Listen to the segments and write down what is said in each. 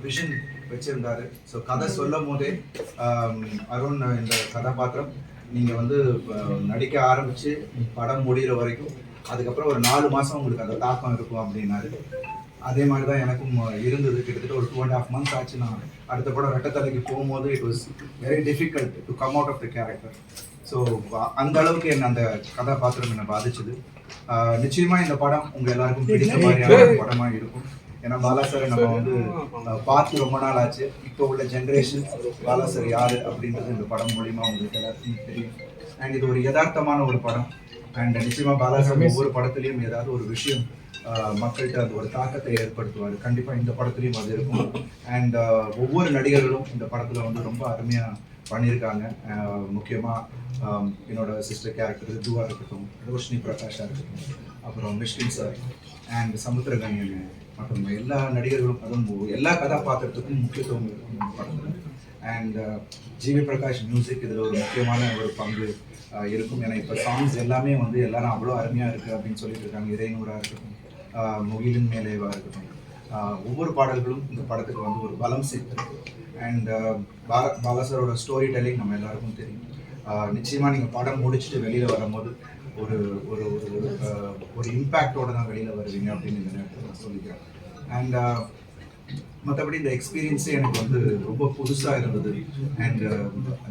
Vision வச்சிருந்தாரு. So கதை சொல்லும் போதே அருண் இந்த கதாபாத்திரம் நீங்கள் வந்து நடிக்க ஆரம்பித்து படம் முடிகிற வரைக்கும் அதுக்கப்புறம் ஒரு 4 மாதம் உங்களுக்கு அந்த தாக்கம் இருக்கும் அப்படின்னாரு. அதே மாதிரி தான் எனக்கும் இருந்தது. கிட்டத்தட்ட ஒரு 2.5 months ஆச்சு. நான் அடுத்த படம் ரெட்டத்தலைக்கு போகும்போது it was very difficult to come out of the character. So அந்த அளவுக்கு என்ன அந்த கதாபாத்திரம் என்னை பாதிச்சது. நிச்சயமாக இந்த படம் உங்கள் எல்லாருக்கும் பிடித்த மாதிரியான படமாக இருக்கும். ஏன்னா பாலா சார் நம்ம வந்து பார்த்து ரொம்ப நாள் ஆச்சு. இப்போ உள்ள ஜென்ரேஷன் பாலா சார் யார் அப்படின்றது இந்த படம் மூலிமா உங்களுக்கு எல்லாருக்கும் தெரியும். அண்ட் இது ஒரு யதார்த்தமான ஒரு படம். அண்ட் நிச்சயமாக பாலா சார் ஒவ்வொரு படத்துலையும் ஏதாவது ஒரு விஷயம் மக்கள்கிட்ட அந்த ஒரு தாக்கத்தை ஏற்படுத்துவார். கண்டிப்பாக இந்த படத்துலையும் அது இருக்கும். அண்ட் ஒவ்வொரு நடிகர்களும் இந்த படத்தில் வந்து ரொம்ப அருமையாக பண்ணியிருக்காங்க. முக்கியமாக என்னோட சிஸ்டர் கேரக்டர் துவா இருக்கட்டும், ரோஷினி பிரகாஷாக இருக்கட்டும், அப்புறம் மிஷ்கின் சார் அண்ட் சமுத்திரகனியன் மற்றும் எல்லா நடிகர்களும், அதுவும் எல்லா கதாபாத்திரத்துக்கும் முக்கியத்துவம் இருக்கும் இந்த படத்தில். அண்ட் ஜிவி பிரகாஷ் மியூசிக் இதில் ஒரு முக்கியமான ஒரு பங்கு இருக்கும். ஏன்னா இப்போ சாங்ஸ் எல்லாமே வந்து எல்லாரும் அவ்வளோ அருமையாக இருக்குது அப்படின்னு சொல்லிட்டு இருக்காங்க. இறைநூறாக இருக்கட்டும், முகிலின் மேலேவாக இருக்கட்டும், ஒவ்வொரு பாடல்களும் இந்த படத்துக்கு வந்து ஒரு பலம் சேர்த்துருக்கு. அண்ட் பாலாசரோட ஸ்டோரி டெல்லிங் நம்ம எல்லாருக்கும் தெரியும். நிச்சயமாக நீங்கள் படம் முடிச்சுட்டு வெளியில் வரும்போது ஒரு ஒரு ஒரு இம்பேக்டோட தான் வெளியில் வருவீங்க அப்படின்னு இந்த நேரத்தில் நான் சொல்லிக்கிறேன். அண்ட் மற்றபடி இந்த எக்ஸ்பீரியன்ஸே எனக்கு வந்து ரொம்ப புதுசாக இருந்தது. அண்ட்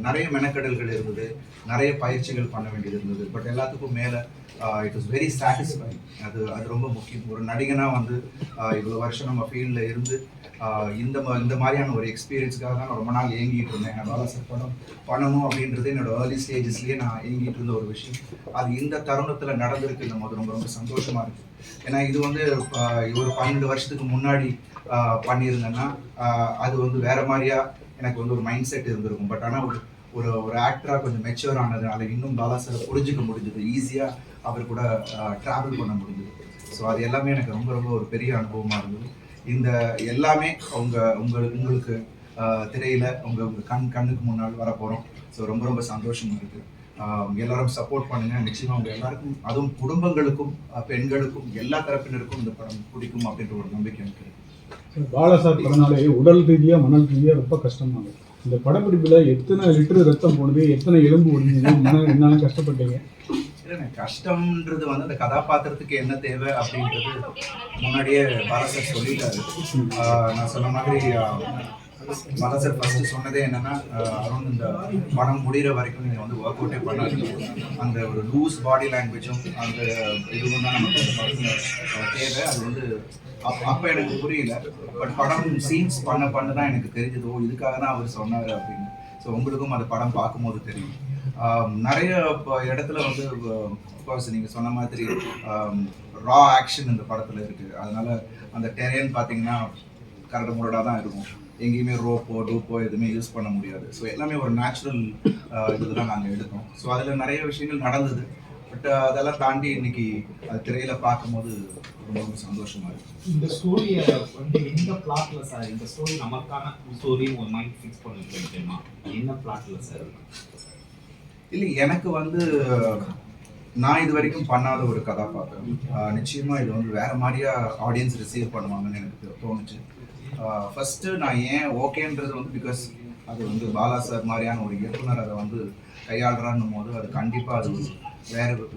நிறைய மெனக்கடல்கள் இருந்தது, நிறைய பயிற்சிகள் பண்ண வேண்டியது இருந்தது. பட் எல்லாத்துக்கும் மேலே இட் வாஸ் வெரி சாட்டிஸ்ஃபைங். அது ரொம்ப முக்கியம். ஒரு நடிகனாக வந்து இவ்வளோ வருஷம் நம்ம ஃபீல்டில் இருந்து இந்த மாதிரியான ஒரு எக்ஸ்பீரியன்ஸுக்காக தான் நான் ரொம்ப நாள் ஏங்கிட்டு இருந்தேன். நான் பாலா சார் படம் பண்ணணும் அப்படின்றது என்னோட ஏர்லி ஸ்டேஜஸ்லேயே நான் ஏங்கிட்டு இருந்த ஒரு விஷயம். அது இந்த தருணத்தில் நடந்திருக்குன்னும் போது ரொம்ப ரொம்ப சந்தோஷமாக இருக்குது. ஏன்னா இது வந்து ஒரு 12 வருஷத்துக்கு முன்னாடி பண்ணியிருந்தேன்னா அது வந்து வேற மாதிரியா எனக்கு வந்து ஒரு மைண்ட் செட் இருந்திருக்கும். பட் ஆனால் ஒரு ஒரு ஆக்டராக கொஞ்சம் மெச்சூர் ஆனதுனால இன்னும் பாலா சாரை புரிஞ்சிக்க முடிஞ்சது, ஈஸியாக அவர் கூட ட்ராவல் பண்ண முடிஞ்சது. ஸோ அது எல்லாமே எனக்கு ரொம்ப ரொம்ப ஒரு பெரிய அனுபவமாக இருந்தது. இந்த எல்லாமே உங்களுக்கு திரையில் உங்கள் கண்ணுக்கு முன்னால் வரப்போகிறோம். ஸோ ரொம்ப ரொம்ப சந்தோஷமாக இருக்குது. எல்லாரும் சப்போர்ட் பண்ணுங்கள். நிச்சயமாக அவங்க எல்லாருக்கும், அதுவும் குடும்பங்களுக்கும் பெண்களுக்கும் எல்லா தரப்பினருக்கும் இந்த படம் பிடிக்கும் அப்படின்ற ஒரு நம்பிக்கை எனக்கு இருக்குது. பாலா சார் படனாலே உடல் ரீதியாக மனல் ரீதியாக ரொம்ப கஷ்டமாக இருக்குது. இந்த படப்பிடிப்பில் எத்தனை லிட்டர் ரத்தம் போடுது, எத்தனை எலும்பு ஒடிஞ்சது, என்னென்ன கஷ்டப்பட்டீங்க? கஷ்டம்ன்றது வந்து அந்த கதாபாத்திரத்துக்கு என்ன தேவை அப்படின்றது முன்னாடியே பாலா சார் சொல்லிட்டாரு. நான் சொன்ன மாதிரி பாலா சார் ஃபர்ஸ்ட் சொன்னதே என்னன்னா, அருண் இந்த படம் முடிகிற வரைக்கும் நீங்கள் வந்து ஒர்க் அவுட்டே பண்ணாதீங்க. அந்த ஒரு லூஸ் பாடி லாங்குவேஜும் அந்த இதுவும் தான் நமக்கு தேவை. அது வந்து அப்போ எனக்கு புரியல. பட் படம் சீன்ஸ் பண்ண தான் எனக்கு தெரிஞ்சது, ஓ இதுக்காக தான் அவர் சொன்னார் அப்படின்னு. ஸோ உங்களுக்கும் அந்த படம் பார்க்கும்போது தெரியும். நிறைய இடத்துல வந்து அஃப்கோர்ஸ் நீங்கள் சொன்ன மாதிரி ரா ஆக்ஷன் இந்த படத்தில் இருக்குது. அதனால அந்த டெரேன் பார்த்தீங்கன்னா கரடு முரடாக தான் இருக்கும். எங்கேயுமே ரோப்போ டூப்போ எதுவுமே யூஸ் பண்ண முடியாது. ஸோ எல்லாமே ஒரு நேச்சுரல் இதில் தான் நாங்கள் எடுத்தோம். ஸோ அதில் நிறைய விஷயங்கள் நடந்தது. பட் அதெல்லாம் தாண்டி இன்னைக்கு அது திரையில் பார்க்கும்போது ரொம்ப ரொம்ப சந்தோஷமா இருக்கு. இந்த ஸ்டோரியை வந்து எந்த பிளாட்ல சார், இந்த ஸ்டோரி நமக்கான ஸ்டோரி ஒரு மைண்ட் ஃபிக்ஸ் பண்ணிட்டு தெரியுமா? என்ன பிளாட்ல சார்? இல்லை, எனக்கு வந்து நான் இது வரைக்கும் பண்ணாத ஒரு கதாபாத்திரம். நிச்சயமா இது வந்து வேற மாதிரியா ஆடியன்ஸ் ரிசீவ் பண்ணுவாங்கன்னு எனக்கு தோணுச்சு. ஃபர்ஸ்ட் நான் ஏன் ஓகேன்றது வந்து பிகாஸ் அது வந்து பாலா சார் மாதிரியான ஒரு இயக்குனர் அதை வந்து கையாளுறான்னும் போது அது கண்டிப்பாக அது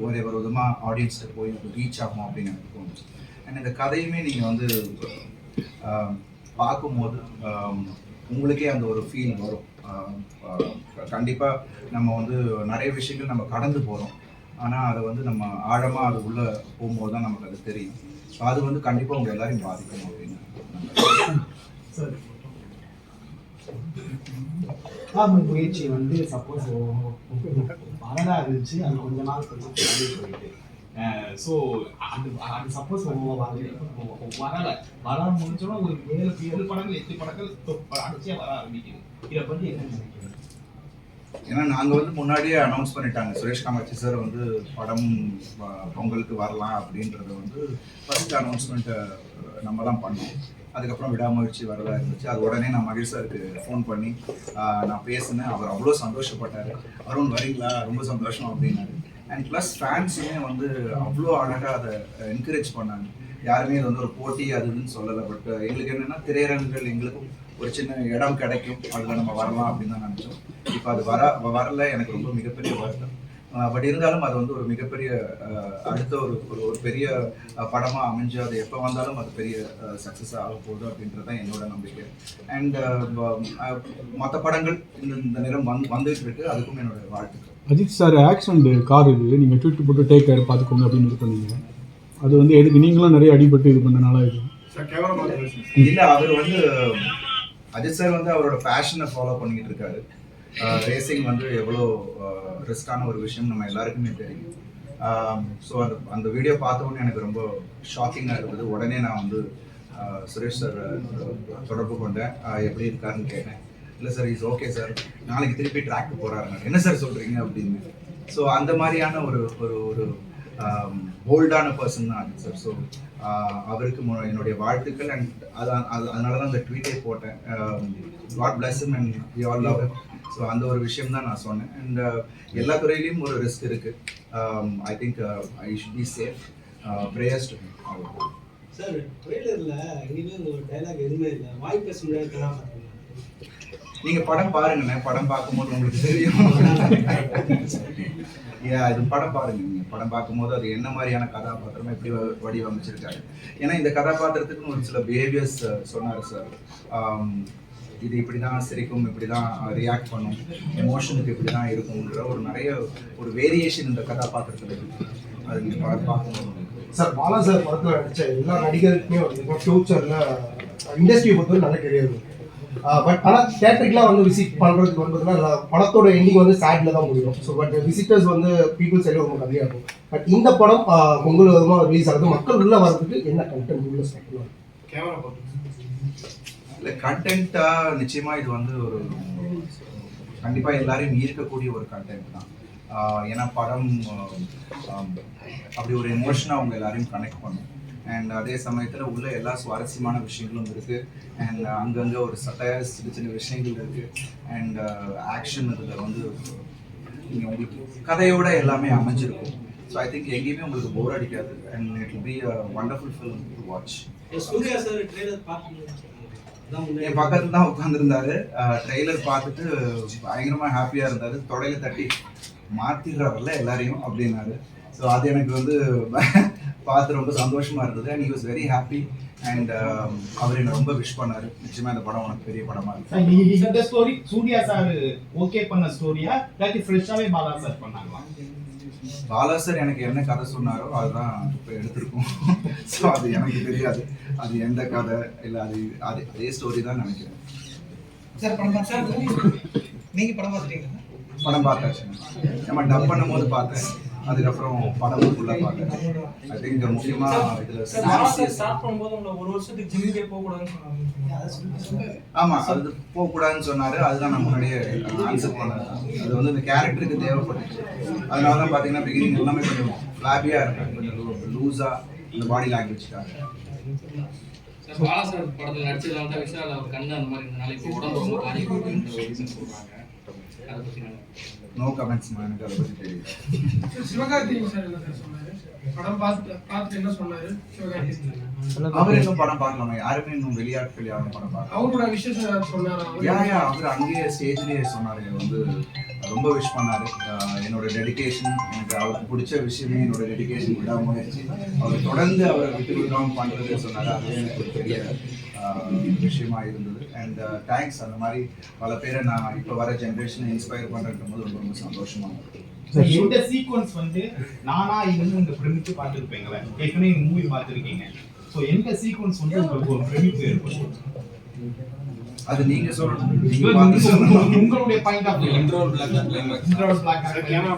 ஒரே ஒரு விதமாக ஆடியன்ஸ்கிட்ட போய் ரீச் ஆகும் அப்படின்னு எனக்கு தோணுச்சு. அண்ட் இந்த கதையுமே நீங்கள் வந்து பார்க்கும்போது உங்களுக்கே அந்த ஒரு ஃபீல் வரும். கண்டிப்பாக நம்ம வந்து நிறைய விஷயங்கள் நம்ம கடந்து போகிறோம், ஆனால் அதை வந்து நம்ம ஆழமாக அது உள்ளே போகும்போது தான் நமக்கு அது தெரியும். ஸோ அது வந்து கண்டிப்பாக உங்கள் எல்லாரையும் பாதிக்கணும் அப்படின்னு முயற்சி வந்து சப்போஸ் வரலாறு இருந்துச்சு, அது கொஞ்ச நாள் போயிட்டு ஸோ அது சப்போஸ் வர முடிஞ்சோன்னா ஒரு 7 படங்கள் 8 படங்கள் அடிச்சே வர ஆரம்பிக்குது. இதை பற்றி என்ன நினைக்கிறேன்? ஏன்னா நாங்கள் வந்து முன்னாடியே அனௌன்ஸ் பண்ணிட்டாங்க, சுரேஷ் காமாட்சி சார் வந்து படம் பொங்கலுக்கு வரலாம் அப்படின்றத வந்து ஃபர்ஸ்ட் அனௌன்ஸ்மெண்ட்டை நம்ம தான் பண்ணோம். அதுக்கப்புறம் விடாமுயற்சி வரதா இருந்துச்சு. அது உடனே நான் மகேஷ் சாருக்கு ஃபோன் பண்ணி நான் பேசினேன். அவர் அவ்வளோ சந்தோஷப்பட்டார். அருண் வரீங்களா, ரொம்ப சந்தோஷம் அப்படின்னாரு. அண்ட் ப்ளஸ் ஃபேன்ஸுமே வந்து அவ்வளோ அழகாக அதை என்கரேஜ் பண்ணாங்க. யாருமே இது வந்து ஒரு போட்டி அதுன்னு சொல்லலை. பட் எங்களுக்கு என்னன்னா திரையரங்குகள் எங்களுக்கும் ஒரு சின்ன இடம் கிடைக்கும், அதில் நம்ம வரலாம் அப்படின்னு தான் நினச்சோம். இப்போ அது வரல, எனக்கு ரொம்ப மிகப்பெரிய வருத்தம். பட் இருந்தாலும் அது வந்து ஒரு மிகப்பெரிய அடுத்த ஒரு பெரிய படமாக அமைஞ்சு அது எப்போ வந்தாலும் அது பெரிய சக்ஸஸ் ஆக போகுது அப்படின்றது தான் என்னோட நம்பிக்கை. அண்ட் மற்ற படங்கள் இந்த நேரம் வந்துட்டு இருக்கு, அதுக்கும் என்னோட வாழ்த்துக்கள். அஜித் சார் ஆக்சிடென்ட் கார் இது நீங்கள் ட்வீட் போட்டு டேக் கேர் பார்த்துக்கோங்க அப்படின்னு இது பண்ணீங்க. அது வந்து எதுக்கு நீங்களும் நிறைய அடிபட்டு இது பண்ணனால இது இல்லை, அவர் வந்து அஜித் சார் வந்து அவரோட பேஷனை ஃபாலோ பண்ணிக்கிட்டு இருக்காரு. ரேசிங் வந்து எவ்வளோ ரிஸ்கான ஒரு விஷயம் நம்ம எல்லாருக்குமே தெரியும். ஸோ அந்த வீடியோ பார்த்தோன்னே எனக்கு ரொம்ப ஷாக்கிங்காக இருந்தது. உடனே நான் வந்து சுரேஷ் சார் தொடர்பு கொண்டேன், எப்படி இருக்காருன்னு கேட்டேன். இல்லை சார் இஸ் ஓகே சார், நாளைக்கு திருப்பி ட்ராக்கு போகிறாருங்க. என்ன சார் சொல்கிறீங்க அப்படின்னு. ஸோ அந்த மாதிரியான ஒரு ஒரு ஒரு போல்டான பர்சன் தான் அது சார். ஸோ அவருக்கு என்னுடைய வாழ்த்துக்கள். அண்ட் அதனால தான் அந்த ட்வீட்டே போட்டேன், God bless him and we all love him. So அந்த ஒரு விஷயம் தான் நான் சொன்னேன். அண்ட் எல்லா துறையிலையும் ஒரு ரிஸ்க் இருக்கு. I think I should be safe. Prayers to him. Sir ட்ரெய்லர்ல எங்கேயுமே ஒரு டயலாக் எதுவுமே இல்லை, வாய் பேச முடியாத கதாபாத்திரம். நீங்க படம் பாருங்கண்ணே, படம் பார்க்கும்போது உங்களுக்கு தெரியும். இது படம் பாருங்க, நீங்க படம் பார்க்கும்போது அது என்ன மாதிரியான கதாபாத்திரம் எப்படி வடிவமைச்சிருக்காரு. ஏன்னா இந்த கதாபாத்திரத்துக்குன்னு ஒரு சில பிஹேவியர்ஸ் சொன்னார் சார். இது இப்படி தான் சிரிக்கும், இப்படி தான் ரியாக்ட் பண்ணும், எமோஷனுக்கு இப்படி தான் இருக்கும்ன்ற ஒரு நிறைய ஒரு வேரியேஷன் இந்த கதாபாத்திரத்தில் இருக்குது. அது நீங்கள் படம் பார்க்கும்போது சார் பாலா சார் படத்தில் நடித்த எல்லா நடிகருக்குமே வந்து ஃபியூச்சரில் இண்டஸ்ட்ரியை பொறுத்தவரை நல்ல கெரியர் இருக்குது. பட் ஆனால் தேட்டருக்குலாம் வந்து விசிட் பண்ணுறதுக்கு வந்து படத்தோட எண்டிங் வந்து சேட்டில் தான் முடியும். ஸோ பட் விசிட்டர்ஸ் வந்து பீப்புள்ஸ் எல்லாம் ரொம்ப கம்மியாக இருக்கும். பட் இந்த படம் பொங்கல் விதமாக ரிலீஸ் ஆகுது, மக்கள் உள்ளே வர்றதுக்கு என்ன கண்டென்ட் உள்ள ஸ்டார்ட் பண்ணுவாங்க? கேமரா பார்த்து இல்லை கண்டென்ட்டாக நிச்சயமாக இது வந்து ஒரு கண்டிப்பாக எல்லாரையும் ஈர்க்கக்கூடிய ஒரு கண்டென்ட் தான். ஏன்னா படம் அப்படி ஒரு எமோஷனாக அவங்க எல்லாரையும் கனெக்ட் பண்ணும். அண்ட் அதே சமயத்தில் உள்ள எல்லா சுவாரஸ்யமான விஷயங்களும் இருக்குது. அண்ட் அங்கங்கே ஒரு சட்டையாக சின்ன சின்ன விஷயங்கள் இருக்குது. அண்ட் ஆக்ஷன் இதில் வந்து நீங்கள் உங்களுக்கு கதையோட எல்லாமே அமைஞ்சிருக்கும். ஸோ ஐ திங்க் எங்கேயுமே உங்களுக்கு போர் அடிக்காது. And it will be a wonderful film to watch. Suriya sir trailer பார்த்து என் பக்கத்துல தான் உட்காந்துருந்தாரு. ட்ரெய்லர் பார்த்துட்டு பயங்கரமாக ஹாப்பியாக இருந்தார். தொடையில தட்டி மாற்றிடுறாருல்ல எல்லாரையும் அப்படின்னாரு. ஸோ அது எனக்கு வந்து பார்த்து ரொம்ப சந்தோஷமா இருந்தது. And he was very happy. And அவர் என்ன ரொம்ப விஷ் பண்ணாரு. நிச்சயமா இந்த படம் உனக்கு பெரிய படமா இருக்கு. இந்த ஸ்டோரி சூர்யா சார் ஓகே பண்ண ஸ்டோரியா இல்லாட்டி ஃப்ரெஷ்ஷாவே பாலா சார் பண்ணாங்களா? பாலா சார் எனக்கு என்ன கதை சொன்னாரோ அதுதான் இப்போ எடுத்திருக்கோம். ஸோ அது எனக்கு தெரியாது அது எந்த கதை இல்லை, அதே ஸ்டோரி தான் நினைக்கிறேன். சார் படம் சார் நீங்க படம் பார்த்துட்டீங்களா? படம் பார்த்தாச்சு. நம்ம டப் பண்ணும் போது பார்த்தேன், அதுக்கப்புறம் படம் ஃபுல்லாக பார்த்தேன். ஐ திங்க் முக்கியமாக இதில் ஸ்டார்ட் பண்ணும்போது உங்களை ஒரு வருஷத்துக்கு ஜிம்முக்கே போகக்கூடாதுன்னு சொன்னாங்க. ஆமாம், அது போகக்கூடாதுன்னு சொன்னார். அதுதான் நான் முன்னாடியே ஆன்சர் பண்ணேன். அது வந்து இந்த கேரக்டருக்கு தேவைப்பட்டுச்சு. அதனால தான் பார்த்தீங்கன்னா பிகினிங் எல்லாமே கொஞ்சம் ஃப்ளாபியாக இருக்காங்க, கொஞ்சம் லூஸாக இந்த பாடி லாங்குவேஜ்க்காக. சார் பாலா சார் படத்தில் நடிச்சதால தான் விஷால் அவர் கண்ணு அந்த மாதிரி இருந்தனால இப்போ உடம்பு ரொம்ப காஞ்சி சொல்கிறாங்க. அதை பற்றி நோ கமெண்ட்ஸ், எனக்கு அதை பற்றி தெரியல. சிவகார்த்திகேயன் சார் என்ன சார் சொன்னாரு? படம் பார்த்து என்ன சொன்னாரு சிவகார்த்திகேயன்? அவர் இன்னும் படம் பார்க்கலாமா? யாருமே இன்னும் வெளியாட்கள் யாரும் படம் பார்க்கலாம். அவரோட விஷயம் சொன்னாரு. அவர் அங்கேயே ஸ்டேஜ்லேயே சொன்னார், வந்து ரொம்ப விஷ் பண்ணாரு. என்னோட டெடிகேஷன், எனக்கு அவருக்கு பிடிச்ச விஷயமே என்னோட டெடிகேஷன் விடாமுயற்சி, அவர் தொடர்ந்து அவரை விட்டு விடாமல் பண்ணுறது சொன்னார். அது எனக்கு ஒரு பெரிய விஷயமா இருந்தது. And thanks. அந்த மாதிரி பல பேரை நான் இப்போ வர ஜென்ரேஷனை இன்ஸ்பயர் பண்ணுறது போது ரொம்ப ரொம்ப சந்தோஷமா இருக்கு. இந்த சீக்வன்ஸ் வந்து நானா இருந்து இந்த பிரமிச்சு பார்த்துருப்பீங்களே, ஏற்கனவே மூவி பார்த்துருக்கீங்க. ஸோ எந்த சீக்வன்ஸ் வந்து உங்களுக்கு ஒரு பிரமிப்பு ஏற்படும்? அது நீங்க சொல்லணும். உங்களுடைய பாயிண்ட் ஆஃப் வியூ. இன்ட்ரோல் பிளாக்